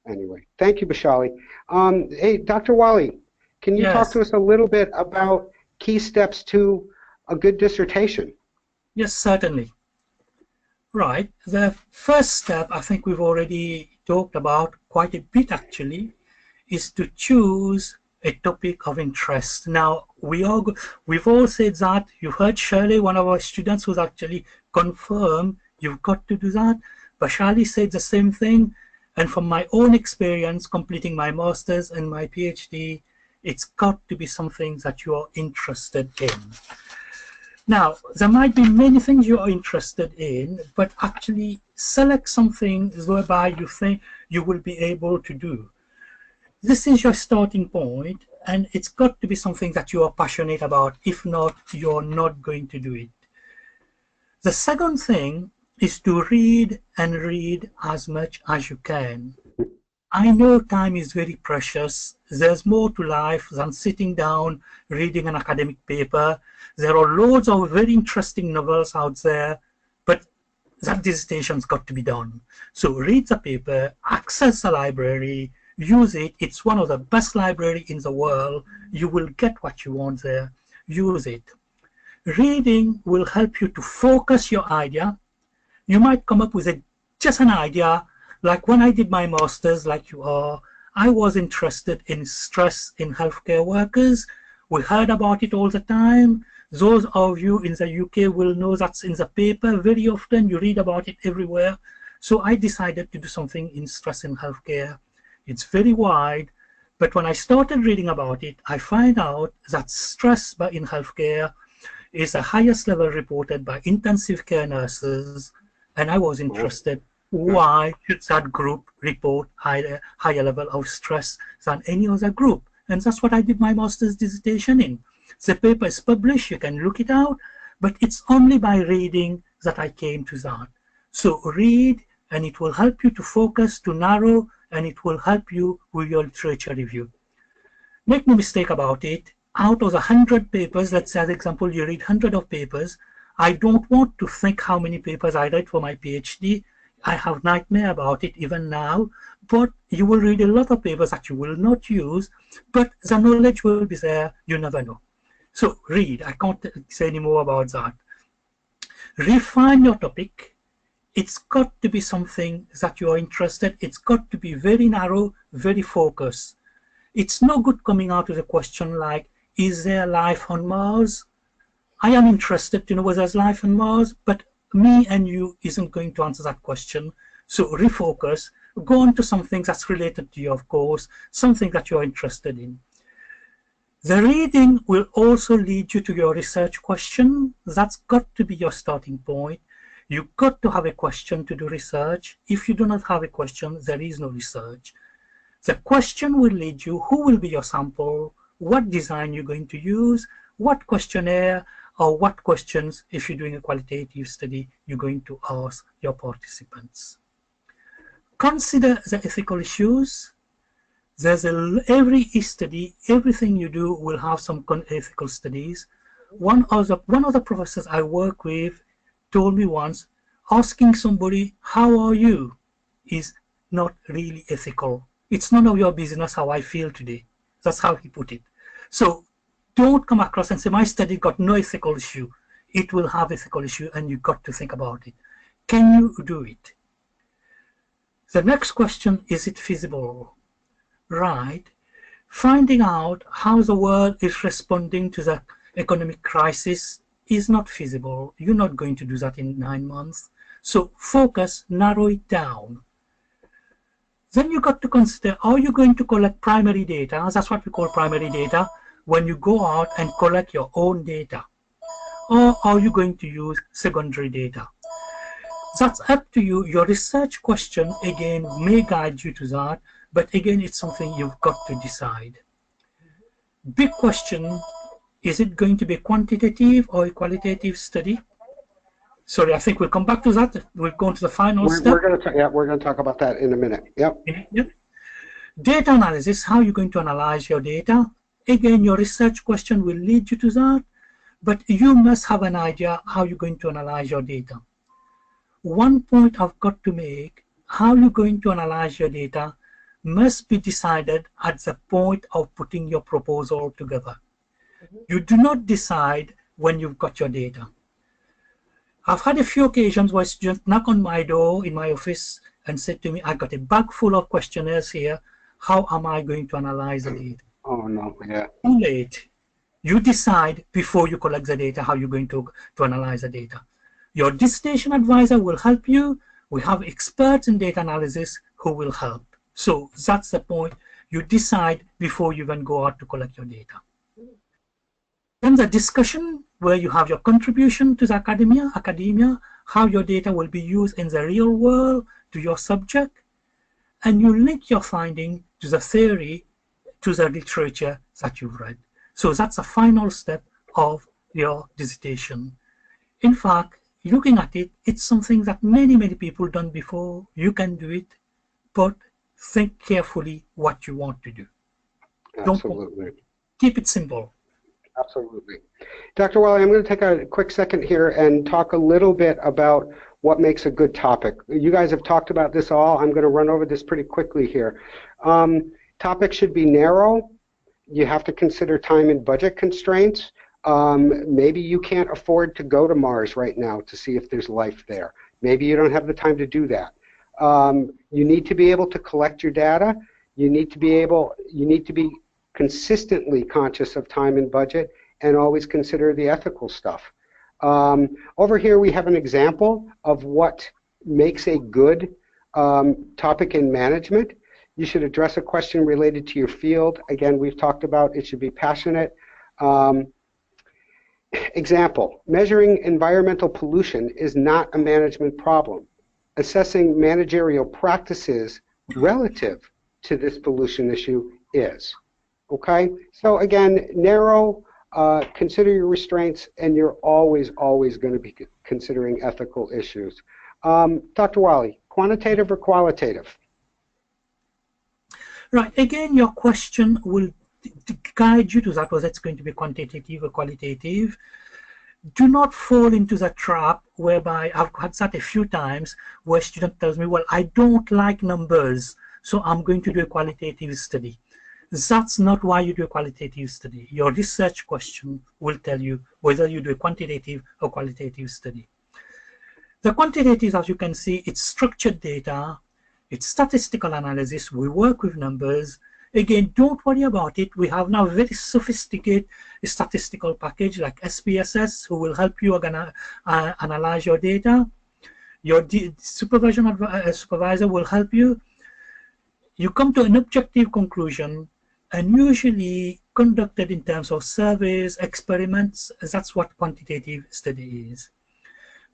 Anyway, thank you, Shirley. Hey, Dr. Wally, can you talk to us a little bit about key steps to a good dissertation? Yes, certainly. Right. The first step, I think we've already talked about quite a bit actually, is to choose a topic of interest. Now, we've all said that. You've heard Shirley, one of our students, who's actually confirmed you've got to do that. But Shirley said the same thing. And from my own experience, completing my master's and my PhD, it's got to be something that you are interested in. Now, there might be many things you are interested in, but actually select something whereby you think you will be able to do. This is your starting point, and it's got to be something that you are passionate about. If not, you're not going to do it. The second thing is to read and read as much as you can. I know time is very precious. There's more to life than sitting down reading an academic paper. There are loads of very interesting novels out there, but that dissertation's got to be done. So read the paper, access the library, use it. It's one of the best libraries in the world. You will get what you want there. Use it. Reading will help you to focus your idea. You might come up with just an idea. Like when I did my master's, like you are, I was interested in stress in healthcare workers. We heard about it all the time. Those of you in the UK will know that's in the paper very often. You read about it everywhere. So I decided to do something in stress in healthcare. It's very wide, but when I started reading about it, I find out that stress in healthcare is the highest level reported by intensive care nurses, and I was interested. Why should that group report higher level of stress than any other group? And that's what I did my master's dissertation in. The paper is published, you can look it out, but it's only by reading that I came to that. So read, and it will help you to focus, to narrow, and it will help you with your literature review. Make no mistake about it, out of the 100 papers, let's say as example, you read 100 of papers, I don't want to think how many papers I read for my PhD. I have nightmare about it even now, but you will read a lot of papers that you will not use, but the knowledge will be there, you never know. So read, I can't say any more about that. Refine your topic. It's got to be something that you are interested. It's got to be very narrow, very focused. It's no good coming out with a question like, is there life on Mars? I am interested to know whether there's life on Mars, but me and you isn't going to answer that question. So refocus, go on to something that's related to you, of course, something that you're interested in. The reading will also lead you to your research question. That's got to be your starting point. You've got to have a question to do research. If you do not have a question, there is no research. The question will lead you, who will be your sample, what design you're going to use, what questionnaire, or what questions, if you're doing a qualitative study, you're going to ask your participants. Consider the ethical issues. There's every study, everything you do will have some ethical studies. One of the professors I work with told me once, asking somebody, how are you, is not really ethical. It's none of your business how I feel today. That's how he put it. So don't come across and say, my study got no ethical issue. It will have ethical issue, and you've got to think about it. Can you do it? The next question, is it feasible? Right. Finding out how the world is responding to the economic crisis is not feasible. You're not going to do that in 9 months. So focus, narrow it down. Then you got to consider, are you going to collect primary data? That's what we call primary data, when you go out and collect your own data. Or are you going to use secondary data? That's up to you. Your research question, again, may guide you to that, but again, it's something you've got to decide. Big question, is it going to be a quantitative or a qualitative study? Sorry, I think we'll come back to that. We'll go on to the final step. We're going to talk about that in a minute. Yep. Data analysis, how you're going to analyze your data. Again, your research question will lead you to that, but you must have an idea how you're going to analyze your data. One point I've got to make, how you're going to analyze your data must be decided at the point of putting your proposal together. You do not decide when you've got your data. I've had a few occasions where students knock on my door in my office and said to me, I got a bag full of questionnaires here. How am I going to analyze the data? Oh, no, yeah. Too late. You decide before you collect the data how you're going to analyze the data. Your dissertation advisor will help you. We have experts in data analysis who will help. So that's the point. You decide before you even go out to collect your data. Then the discussion where you have your contribution to the academia, how your data will be used in the real world to your subject, and you link your finding to the theory, to the literature that you've read. So that's the final step of your dissertation. In fact, looking at it, it's something that many people done before. You can do it, but think carefully what you want to do. Absolutely. Keep it simple. Absolutely. Dr. Wally, I'm going to take a quick second here and talk a little bit about what makes a good topic. You guys have talked about this all. I'm going to run over this pretty quickly here. Topics should be narrow. You have to consider time and budget constraints. Maybe you can't afford to go to Mars right now to see if there's life there. Maybe you don't have the time to do that. You need to be able to collect your data. You need to be consistently conscious of time and budget, and always consider the ethical stuff. Over here we have an example of what makes a good topic in management. You should address a question related to your field. Again, we've talked about it should be passionate. Example, measuring environmental pollution is not a management problem. Assessing managerial practices relative to this pollution issue is. Okay, so again, narrow, consider your restraints, and you're always going to be considering ethical issues. Dr. Wally, quantitative or qualitative? Right, again, your question will guide you to that, whether it's going to be quantitative or qualitative. Do not fall into the trap whereby I've had that a few times where a student tells me, well, I don't like numbers, so I'm going to do a qualitative study. That's not why you do a qualitative study. Your research question will tell you whether you do a quantitative or qualitative study. The quantitative, as you can see, it's structured data, it's statistical analysis, we work with numbers. Again, don't worry about it. We have now a very sophisticated statistical package like SPSS who will help you analyze your data. Your supervisor will help you. You come to an objective conclusion, and usually conducted in terms of surveys, experiments. That's what quantitative study is.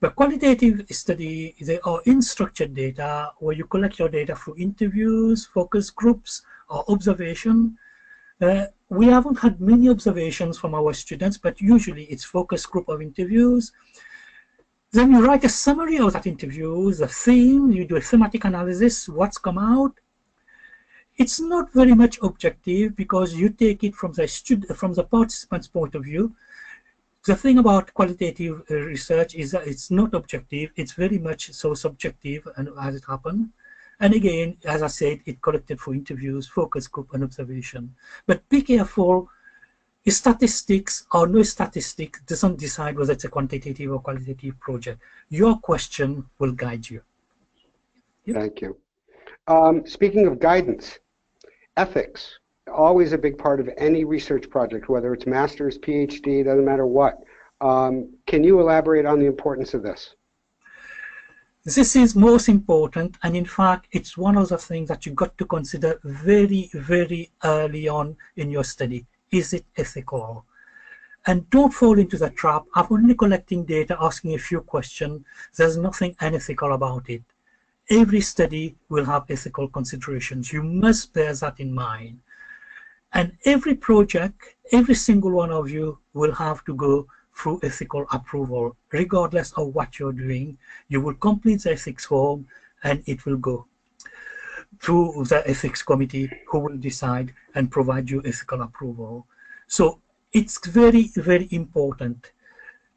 But qualitative study, they are in structured data where you collect your data through interviews, focus groups, or observation. We haven't had many observations from our students, but usually it's focus group of interviews. Then you write a summary of that interview, the theme, you do a thematic analysis, what's come out. It's not very much objective because you take it from the participant's point of view. The thing about qualitative research is that it's not objective, it's very much so subjective and as it happened. And again, as I said, it collected for interviews, focus group, and observation. But be careful, statistics or no statistics doesn't decide whether it's a quantitative or qualitative project. Your question will guide you. Yep. Thank you. Speaking of guidance, ethics, always a big part of any research project, whether it's master's, PhD, doesn't matter what. Can you elaborate on the importance of this? This is most important, and in fact, it's one of the things that you got to consider very, very early on in your study. Is it ethical? And don't fall into the trap of only collecting data, asking a few questions. There's nothing unethical about it. Every study will have ethical considerations. You must bear that in mind. And every project, every single one of you will have to go through ethical approval. Regardless of what you're doing, you will complete the ethics form and it will go through the ethics committee who will decide and provide you ethical approval. So it's very, very important.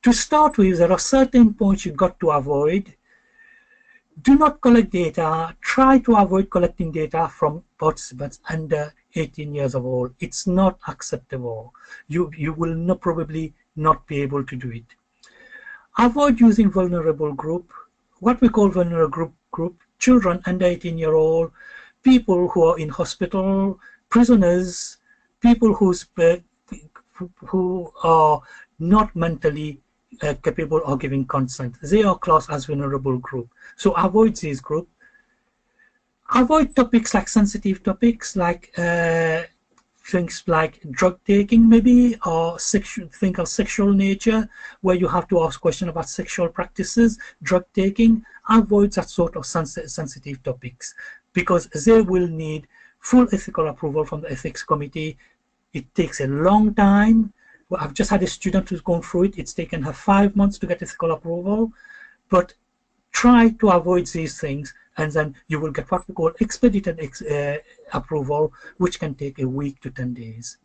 To start with, there are certain points you've got to avoid. Do not collect data. Try to avoid collecting data from participants under 18 years of old. It's not acceptable. You will not probably not be able to do it. Avoid using vulnerable group, what we call vulnerable group, children under 18-year-old, people who are in hospital, prisoners, people who are not mentally capable of giving consent. They are classed as vulnerable group. So avoid this group. Avoid topics like sensitive topics, like things like drug taking, maybe, or things of sexual nature, where you have to ask questions about sexual practices, drug taking. Avoid that sort of sensitive topics, because they will need full ethical approval from the ethics committee. It takes a long time. Well, I've just had a student who's gone through it. It's taken her 5 months to get ethical approval. But try to avoid these things, and then you will get what we call expedited approval, which can take a week to 10 days.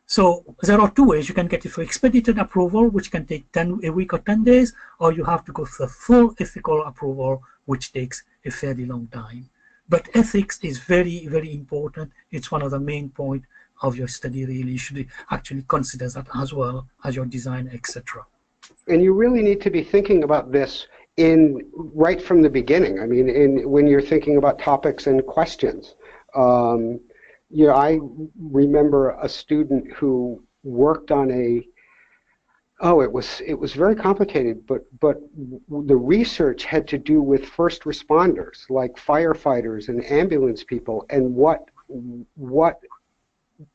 So there are two ways. You can get it for expedited approval, which can take a week or 10 days, or you have to go for full ethical approval, which takes a fairly long time. But ethics is very, very important. It's one of the main points of your study, really. You should actually consider that as well as your design, etc. And you really need to be thinking about this right from the beginning. I mean, when you're thinking about topics and questions. You know, I remember a student who worked on it was very complicated, but the research had to do with first responders, like firefighters and ambulance people, and what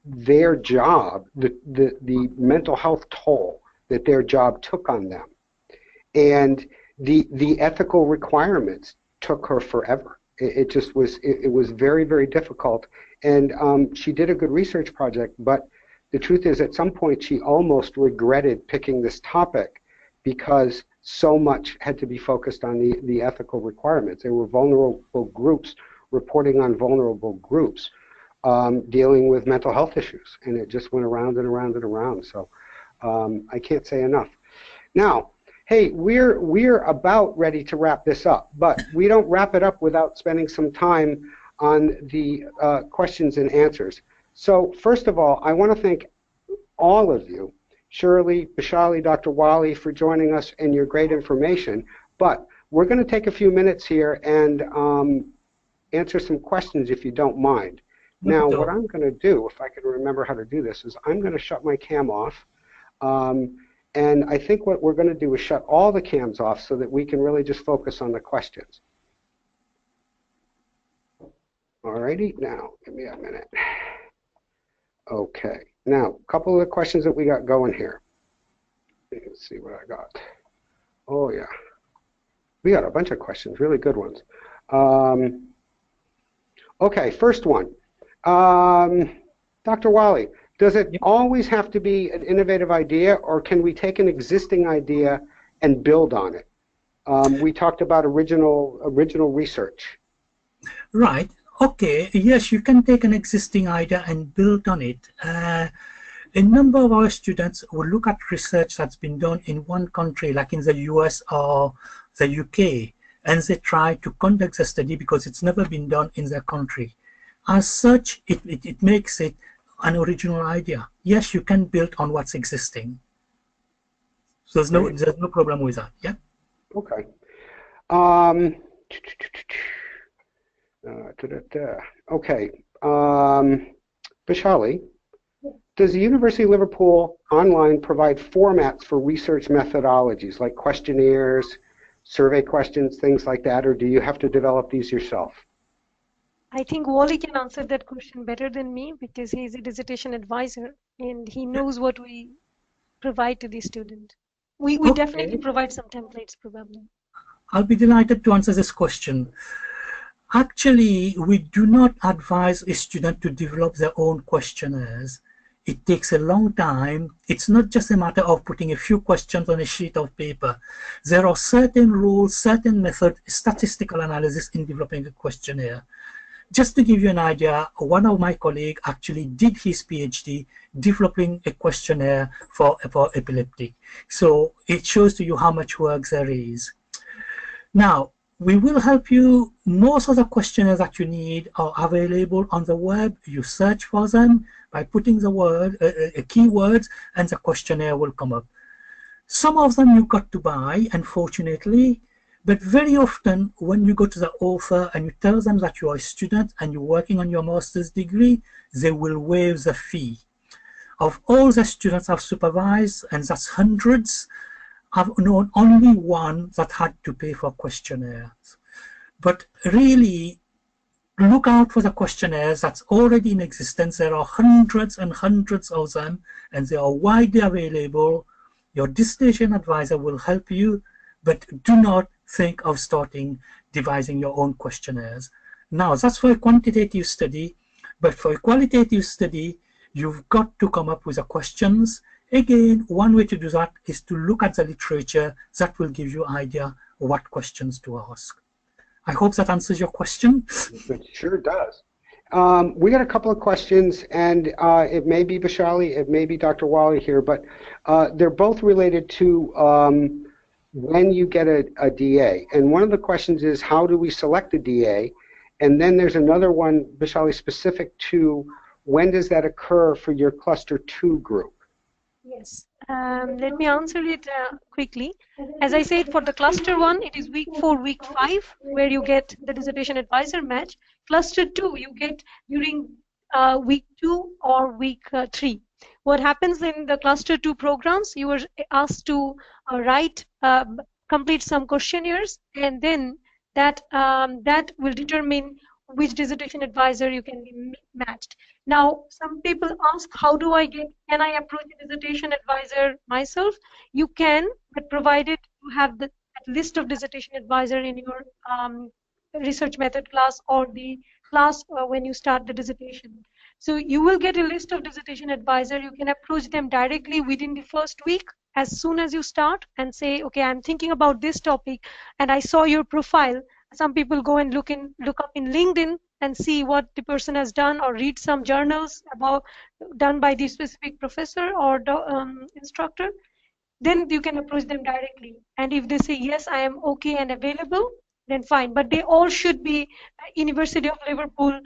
their job, the mental health toll that their job took on them. And the ethical requirements took her forever. It just was, it was very, very difficult. And she did a good research project, but the truth is at some point she almost regretted picking this topic because so much had to be focused on the ethical requirements. There were vulnerable groups reporting on vulnerable groups dealing with mental health issues, and it just went around and around and around. So I can't say enough. Now, hey, we're about ready to wrap this up, but we don't wrap it up without spending some time on the questions and answers. So first of all, I want to thank all of you, Shirley, Bashali, Dr. Wally, for joining us and your great information. But we're going to take a few minutes here and answer some questions if you don't mind. Now, what I'm going to do, if I can remember how to do this, is I'm going to shut my cam off. And I think what we're going to do is shut all the cams off so that we can really just focus on the questions. Alrighty, now, give me a minute. Okay, now, a couple of the questions that we got going here. Let's see what I got. Oh, yeah. We got a bunch of questions, really good ones. Okay, first one. Dr. Wally, does it always have to be an innovative idea, or can we take an existing idea and build on it? We talked about original research. Right. Okay. Yes, you can take an existing idea and build on it. A number of our students will look at research that's been done in one country, like in the US or the UK, and they try to conduct the study because it's never been done in their country. As such, it makes it an original idea. Yes, you can build on what's existing. So there's no problem with that. Yeah. Okay. Okay. Bashali, does the University of Liverpool Online provide formats for research methodologies like questionnaires, survey questions, things like that, or do you have to develop these yourself? I think Wally can answer that question better than me because he's a dissertation advisor and he knows what we provide to the student. We definitely provide some templates probably. I'll be delighted to answer this question. Actually, we do not advise a student to develop their own questionnaires. It takes a long time. It's not just a matter of putting a few questions on a sheet of paper. There are certain rules, certain methods, statistical analysis in developing a questionnaire. Just to give you an idea, one of my colleagues actually did his PhD developing a questionnaire for epileptic. So it shows to you how much work there is. Now, we will help you. Most of the questionnaires that you need are available on the web. You search for them, by putting the word, keywords, and the questionnaire will come up. Some of them you got to buy, unfortunately, but very often when you go to the author and you tell them that you are a student and you're working on your master's degree, they will waive the fee. Of all the students I've supervised, and that's hundreds, I've known only one that had to pay for questionnaires. But really, look out for the questionnaires that's already in existence. There are hundreds and hundreds of them, and they are widely available. Your dissertation advisor will help you, but do not think of devising your own questionnaires. Now, that's for a quantitative study, but for a qualitative study, you've got to come up with the questions. Again, one way to do that is to look at the literature. That will give you an idea of what questions to ask. I hope that answers your question. It sure does. We got a couple of questions, and it may be Vishali, it may be Dr. Wally here, but they're both related to when you get a DA. And one of the questions is, how do we select a DA? And then there's another one, Vishali, specific to when does that occur for your cluster 2 group? Yes. Let me answer it quickly. As I said, for the cluster 1, it is week 4, week 5, where you get the dissertation advisor match. Cluster 2, you get during week 2 or week 3. What happens in the cluster 2 programs, you are asked to complete some questionnaires, and then that will determine which dissertation advisor you can be matched. Now, some people ask, can I approach a dissertation advisor myself? You can, but provided you have the list of dissertation advisor in your research method class or the class when you start the dissertation. So you will get a list of dissertation advisor. You can approach them directly within the first week as soon as you start and say, okay, I'm thinking about this topic and I saw your profile. Some people go and look up in LinkedIn and see what the person has done, or read some journals done by the specific professor or instructor. Then you can approach them directly. And if they say, yes, I am okay and available, then fine. But they all should be University of Liverpool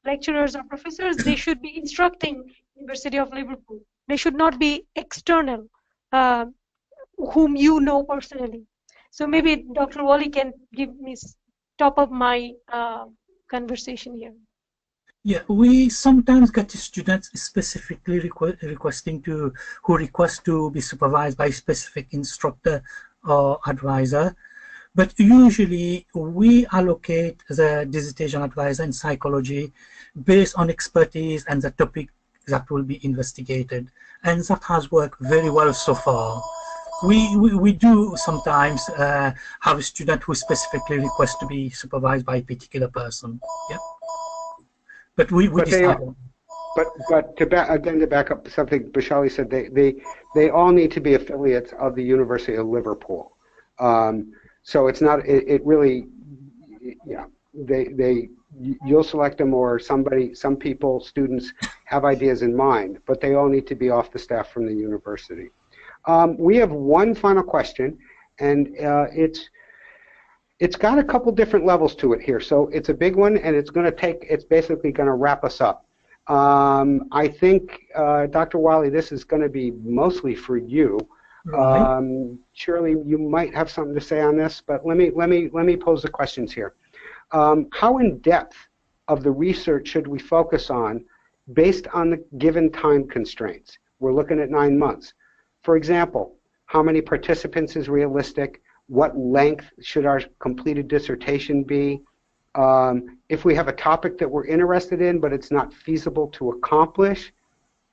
lecturers or professors. They should be instructing University of Liverpool. They should not be external, whom you know personally. So maybe Dr. Wally can give me top of my conversation here. Yeah, we sometimes get students specifically who request to be supervised by a specific instructor or advisor. But usually we allocate the dissertation advisor in psychology based on expertise and the topic that will be investigated. And that has worked very well so far. We do sometimes have a student who specifically requests to be supervised by a particular person. Yeah. But we decide. But to back up something Vishali said, they all need to be affiliates of the University of Liverpool. So it's not, it really, yeah, you'll select them, or some people, students have ideas in mind, but they all need to be off the staff from the university. We have one final question, and it's got a couple different levels to it here. So it's a big one, and it's basically going to wrap us up. I think, Dr. Wally, this is going to be mostly for you. Right. Shirley, you might have something to say on this, but let me pose the questions here. How in depth of the research should we focus on based on the given time constraints? We're looking at 9 months. For example, how many participants is realistic? What length should our completed dissertation be? If we have a topic that we're interested in but it's not feasible to accomplish,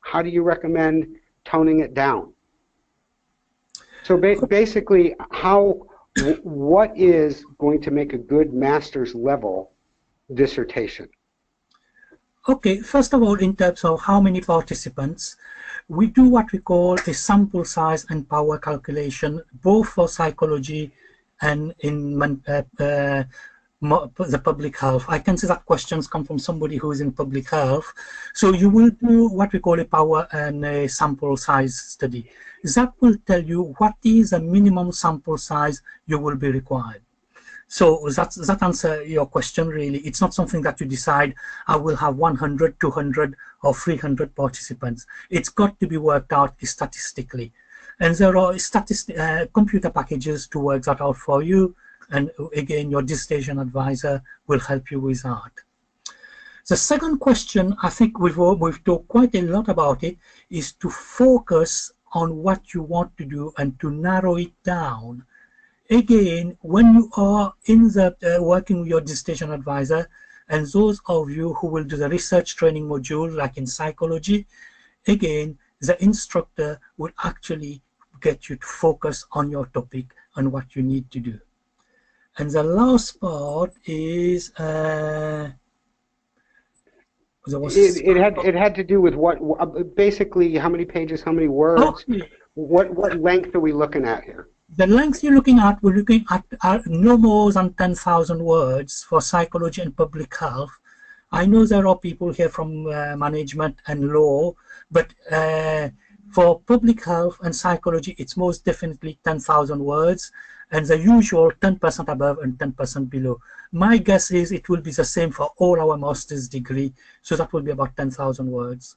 how do you recommend toning it down? So basically, what is going to make a good master's level dissertation? Okay, first of all, in terms of how many participants, we do what we call a sample size and power calculation, both for psychology and in the public health. I can see that questions come from somebody who is in public health. So you will do what we call a power and a sample size study. That will tell you what is the minimum sample size you will be required. So that answer your question really. It's not something that you decide, I will have 100, 200 or 300 participants. It's got to be worked out statistically. And there are computer packages to work that out for you. And again, your dissertation advisor will help you with that. The second question, I think we've talked quite a lot about it, is to focus on what you want to do and to narrow it down. Again, when you are in the working with your dissertation advisor, and those of you who will do the research training module, like in psychology, again, the instructor will actually get you to focus on your topic and what you need to do. And the last part is it had to do with what basically how many pages, how many words, okay. What length are we looking at here? The length you're looking at, we're looking at are no more than 10,000 words for psychology and public health. I know there are people here from management and law, but for public health and psychology, it's most definitely 10,000 words, and the usual 10% above and 10% below. My guess is it will be the same for all our master's degree, so that will be about 10,000 words.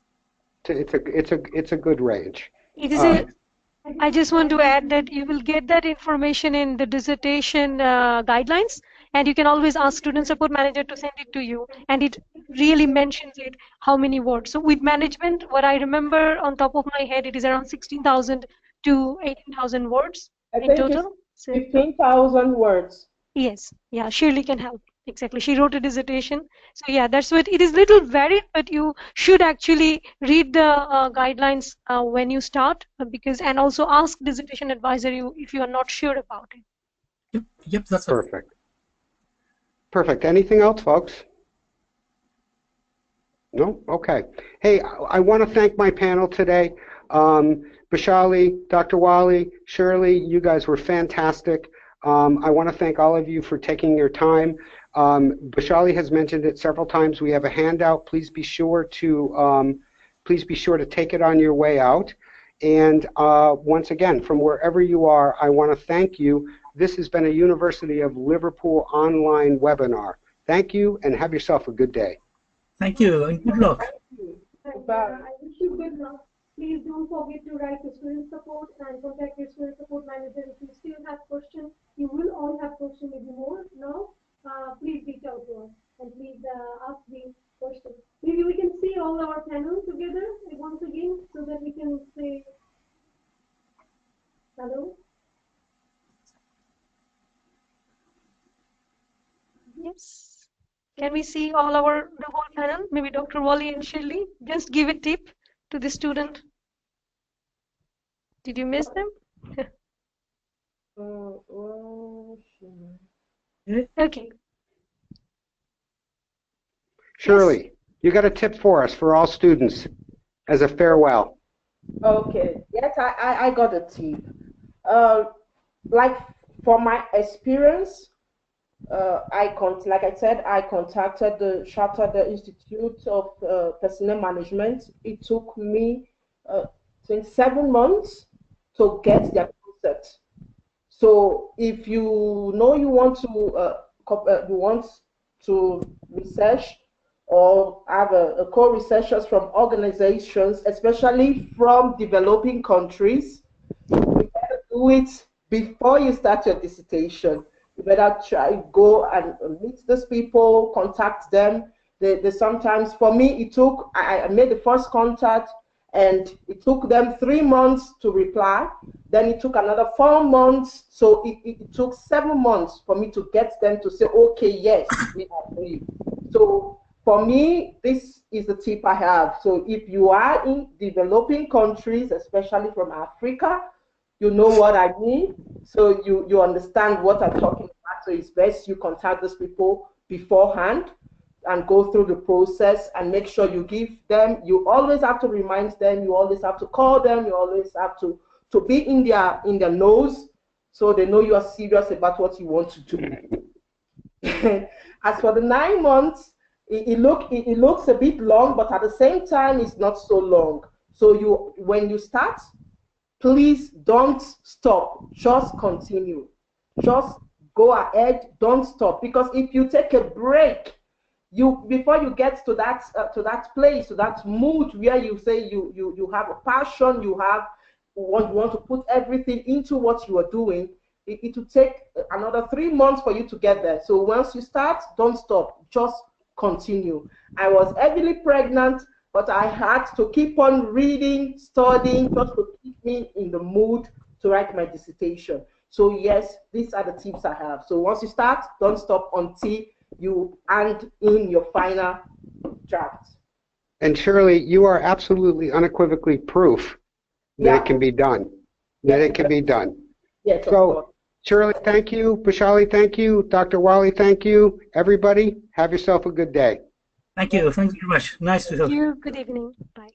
It's a good range. It is I just want to add that you will get that information in the dissertation guidelines, and you can always ask student support manager to send it to you, and it really mentions it how many words. So with management, what I remember on top of my head, it is around 16,000 to 18,000 words in total. 15,000 words. Yes, yeah, Shirley can help. Exactly, she wrote a dissertation. So yeah, that's what it is. Little varied, but you should actually read the guidelines when you start, because and also ask dissertation advisor if you are not sure about it. Yep, that's perfect. Perfect. Anything else, folks? No? Okay. Hey, I want to thank my panel today. Bashali, Dr. Wally, Shirley, you guys were fantastic. I want to thank all of you for taking your time. Bashali has mentioned it several times. We have a handout. Please be sure to take it on your way out. And once again, from wherever you are, I want to thank you. This has been a University of Liverpool Online webinar. Thank you, and have yourself a good day. Thank you, and good luck. I wish you good luck. Please don't forget to write to student support and contact your student support manager if you still have questions. You will all have questions, maybe more now. Please reach out to us and please ask the question. Maybe we can see all our panel together once again so that we can say hello. Yes. Can we see all the whole panel? Maybe Dr. Wally and Shirley. Just give a tip to the student. Did you miss them? Okay. Shirley, yes. You got a tip for us, for all students, as a farewell. Okay. Yes, I got a tip. Like from my experience, like I said, I contacted the Chartered Institute of Personnel Management. It took me 27 months to get their concept. So if you know you want to research or have a co-researchers from organizations, especially from developing countries, you better do it before you start your dissertation. You better go and meet those people, contact them. They sometimes, for me, it took, I made the first contact, and it took them 3 months to reply. Then it took another 4 months. So it took 7 months for me to get them to say, okay, yes, we agree. So for me, this is the tip I have. So if you are in developing countries, especially from Africa, you know what I mean. So you understand what I'm talking about. So it's best you contact those people beforehand and go through the process and make sure you give them, you always have to remind them, you always have to call them, you always have to be in their nose so they know you are serious about what you want to do. As for the 9 months, it looks a bit long, but at the same time, it's not so long. So when you start, please don't stop, just continue. Just go ahead, don't stop. Because if you take a break, before you get to that place, to that mood where you say you have a passion, you want to put everything into what you are doing, it will take another 3 months for you to get there. So once you start, don't stop, just continue. I was heavily pregnant, but I had to keep on reading, studying, just to keep me in the mood to write my dissertation. So yes, these are the tips I have. So once you start, don't stop until you hand in your final draft. And Shirley, you are absolutely unequivocally proof that it can be done. That it can be done. Yes, so, Shirley, thank you. Bashali, thank you. Dr. Wally, thank you. Everybody, have yourself a good day. Thank you. Thanks very much. Nice to talk. Thank you. Good evening. Bye.